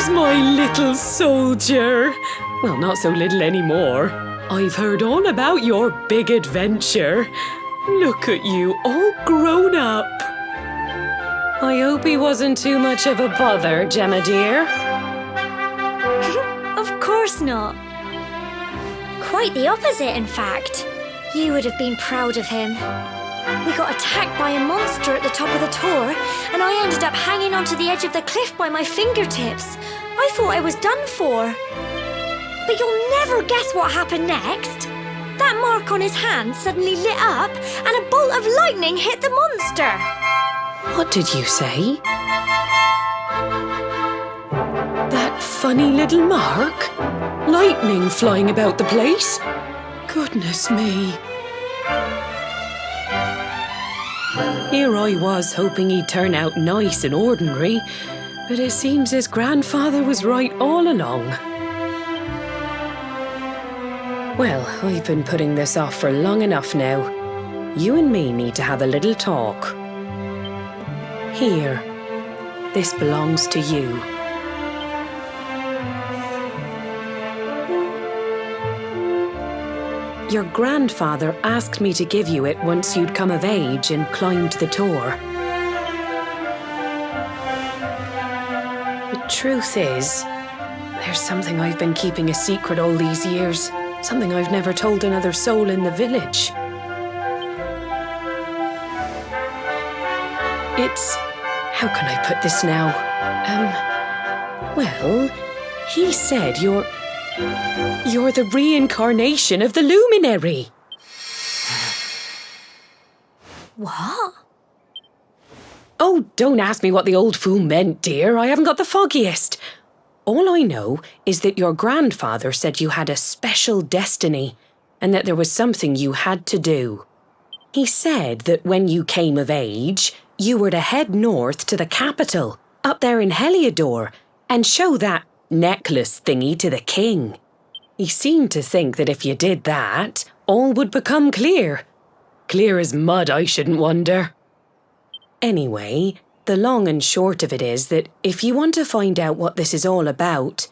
My little soldier. Well, not so little anymore. I've heard all about your big adventure. Look at you, all grown up. I hope he wasn't too much of a bother, Gemma dear. Of course not. Quite the opposite, in fact. You would have been proud of him. We got attacked by a monster at the top of the tour, and I ended up hanging onto the edge of the cliff by my fingertips. I thought I was done for. But you'll never guess what happened next. That mark on his hand suddenly lit up, and a bolt of lightning hit the monster. What did you say? That funny little mark? Lightning flying about the place? Goodness me. Here I was hoping he'd turn out nice and ordinary, but it seems his grandfather was right all along. Well, I've been putting this off for long enough now. You and me need to have a little talk. Here, this belongs to you. Your grandfather asked me to give you it once you'd come of age and climbed the tour. The truth is, there's something I've been keeping a secret all these years. Something I've never told another soul in the village. It's... how can I put this now? Well, he said you're the reincarnation of the luminary. What? Oh, don't ask me what the old fool meant, dear. I haven't got the foggiest. All I know is that your grandfather said you had a special destiny and that there was something you had to do. He said that when you came of age, you were to head north to the capital, up there in Heliodor, and show that necklace thingy to the king. He seemed to think that if you did that, all would become clear. Clear as mud, I shouldn't wonder. Anyway, the long and short of it is that if you want to find out what this is all about,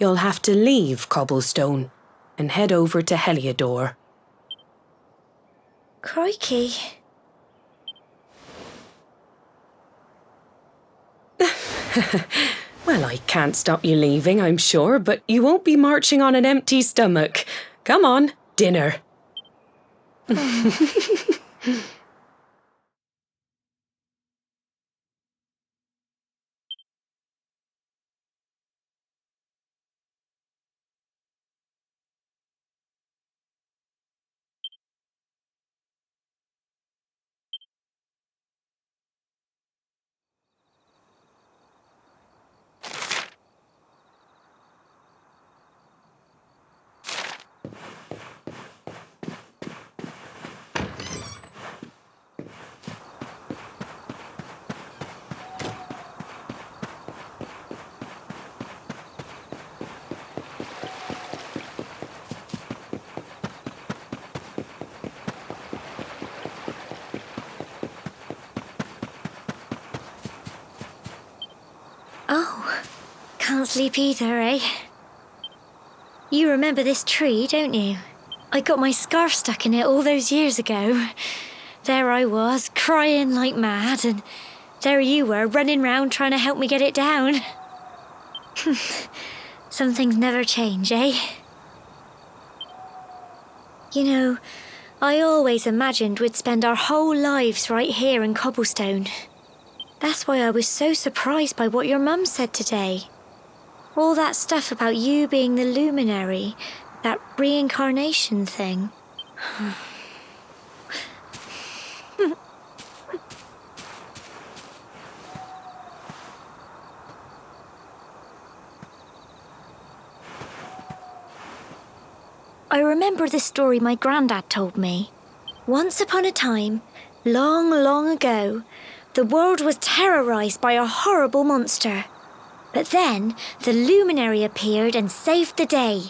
you'll have to leave Cobblestone and head over to Heliodor. Crikey. Well, I can't stop you leaving, I'm sure, but you won't be marching on an empty stomach. Come on, dinner. Oh, can't sleep either, eh? You remember this tree, don't you? I got my scarf stuck in it all those years ago. There I was, crying like mad, and there you were, running round trying to help me get it down. Some things never change, eh? You know, I always imagined we'd spend our whole lives right here in Cobblestone. That's why I was so surprised by what your mum said today. All that stuff about you being the luminary, that reincarnation thing. I remember the story my granddad told me. Once upon a time, long, long ago, the world was terrorized by a horrible monster. But then the luminary appeared and saved the day.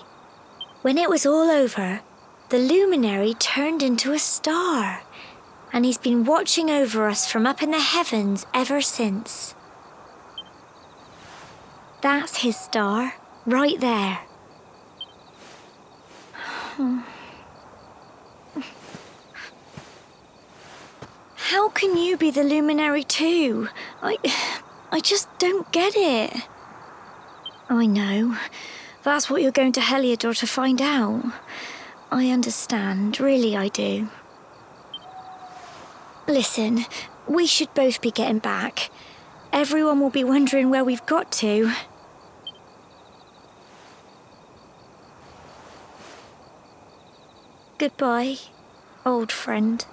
When it was all over, the luminary turned into a star, and he's been watching over us from up in the heavens ever since. That's his star, right there. How can you be the luminary too? I just don't get it. I know. That's what you're going to Heliodor to find out. I understand, really I do. Listen, we should both be getting back. Everyone will be wondering where we've got to. Goodbye, old friend.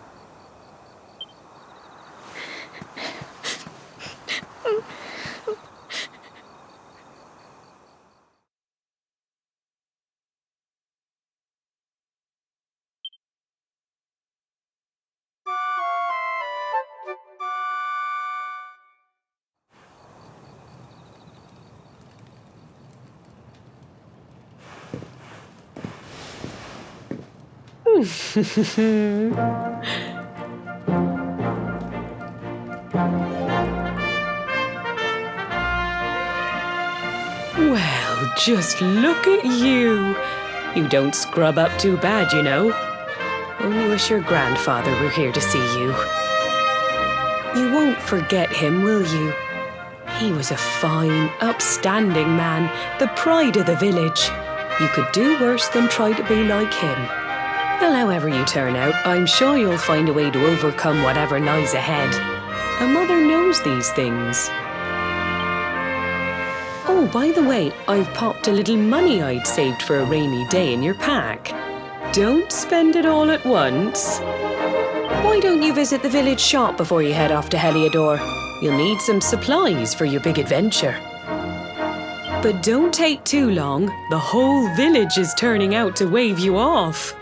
Well, just look at you. You don't scrub up too bad, you know. Only wish your grandfather were here to see you. You won't forget him, will you? He was a fine, upstanding man, the pride of the village. You could do worse than try to be like him. Well, however you turn out, I'm sure you'll find a way to overcome whatever lies ahead. A mother knows these things. Oh, by the way, I've popped a little money I'd saved for a rainy day in your pack. Don't spend it all at once. Why don't you visit the village shop before you head off to Heliodor? You'll need some supplies for your big adventure. But don't take too long. The whole village is turning out to wave you off.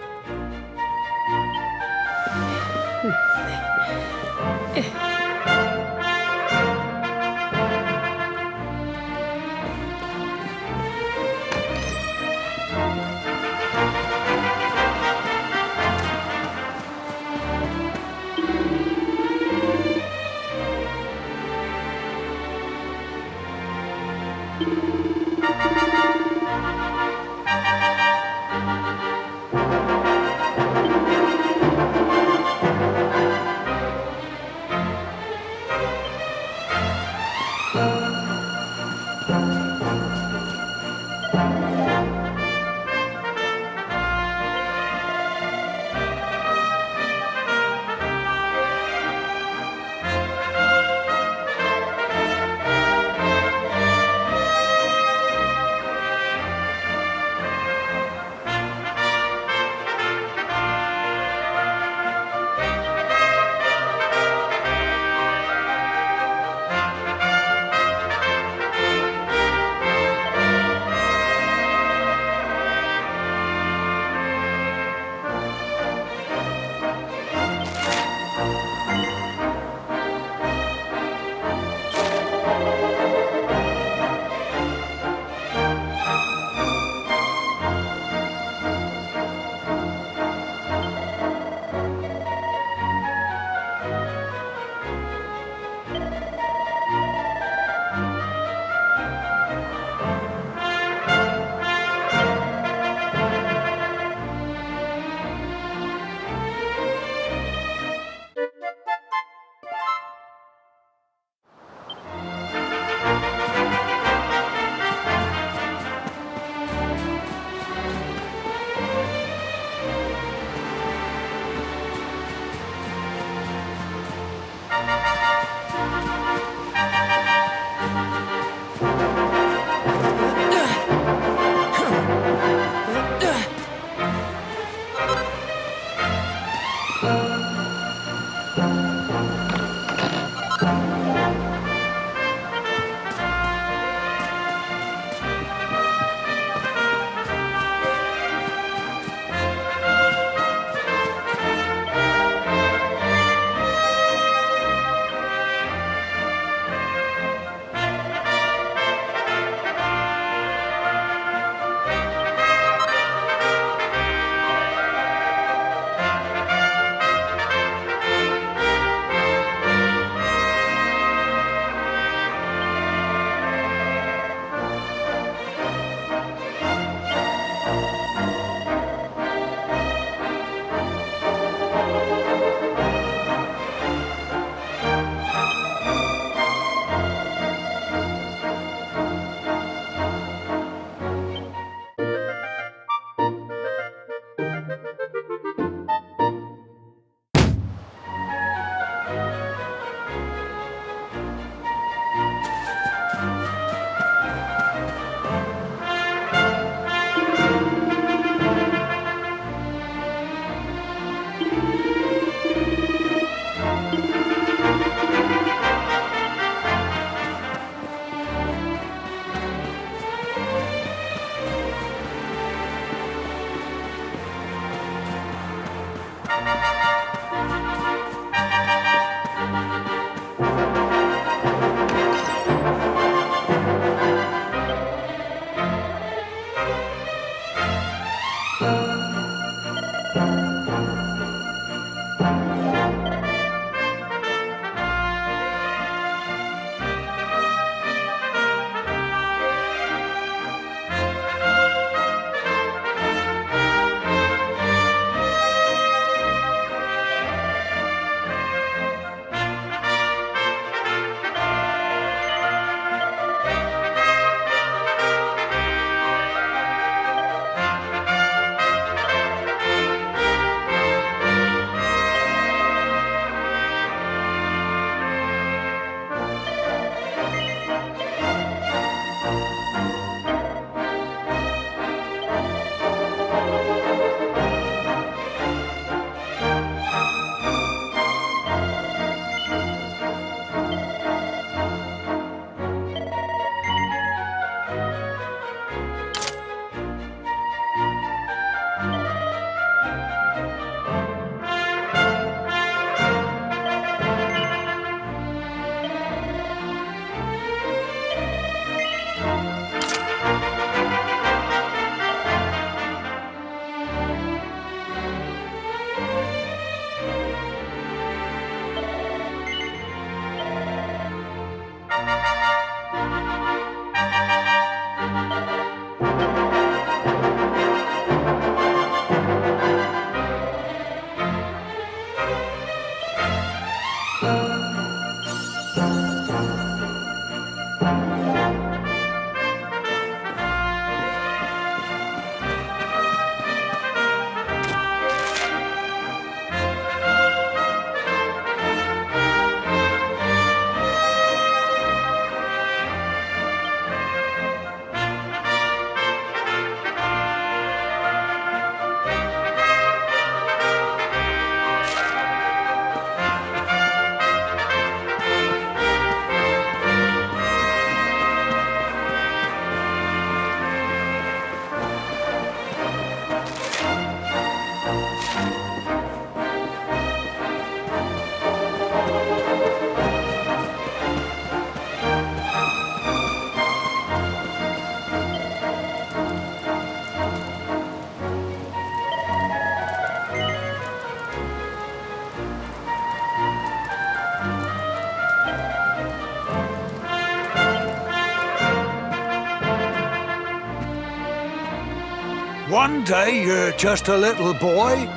One day you're just a little boy,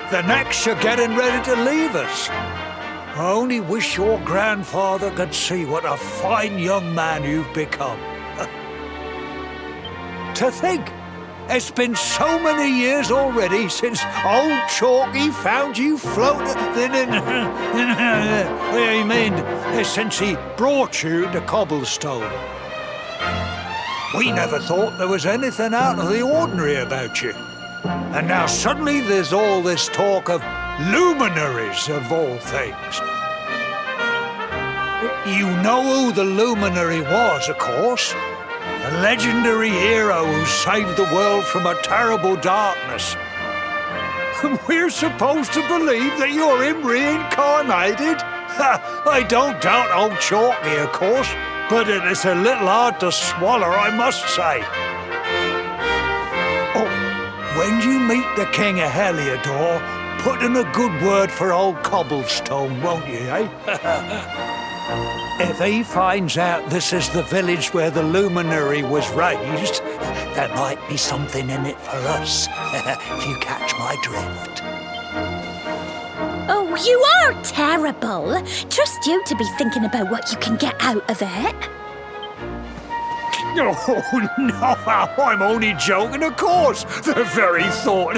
the next you're getting ready to leave us. I only wish your grandfather could see what a fine young man you've become. To think, it's been so many years already since old Chalky found you floating I mean, since he brought you to Cobblestone. We never thought there was anything out of the ordinary about you. And now suddenly there's all this talk of luminaries of all things. You know who the luminary was, of course. A legendary hero who saved the world from a terrible darkness. And we're supposed to believe that you're him reincarnated? I don't doubt old Chalky, of course, but it is a little hard to swallow, I must say. Oh, when you meet the King of Heliodor, put in a good word for old Cobblestone, won't you, eh? If he finds out this is the village where the luminary was raised, there might be something in it for us, if you catch my drift. Oh, you are terrible. Trust you to be thinking about what you can get out of it. Oh, no, I'm only joking, of course. The very thought.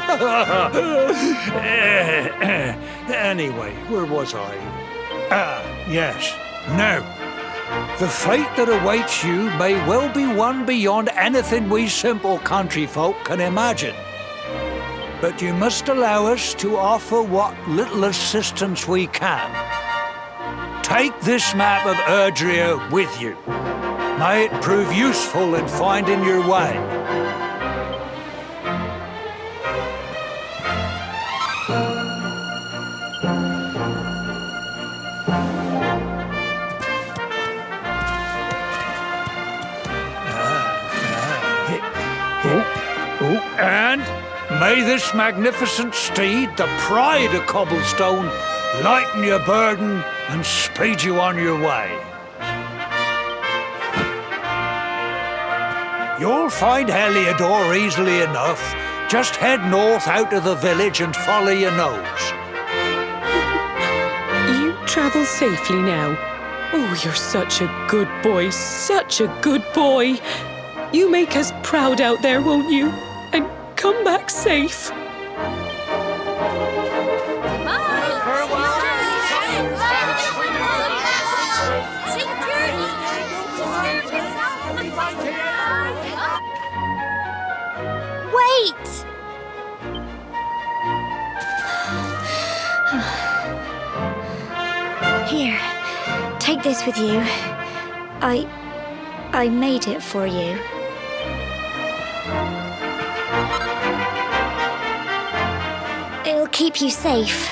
Anyway, where was I? Yes. Now, the fate that awaits you may well be one beyond anything we simple country folk can imagine. But you must allow us to offer what little assistance we can. Take this map of Erdrea with you. May it prove useful in finding your way. And may this magnificent steed, the pride of Cobblestone, lighten your burden and speed you on your way. You'll find Heliodor easily enough. Just head north out of the village and follow your nose. You travel safely now. Oh, you're such a good boy, such a good boy. You make us proud out there, won't you? And come back safe. Wait! Here, take this with you. I made it for you. It'll keep you safe.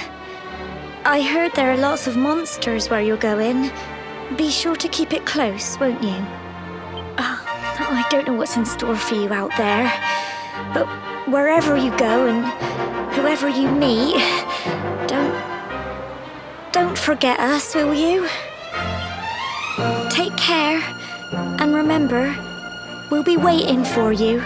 I heard there are lots of monsters where you're going. Be sure to keep it close, won't you? I don't know what's in store for you out there, but wherever you go and whoever you meet, don't forget us, will you? Take care, and remember, we'll be waiting for you.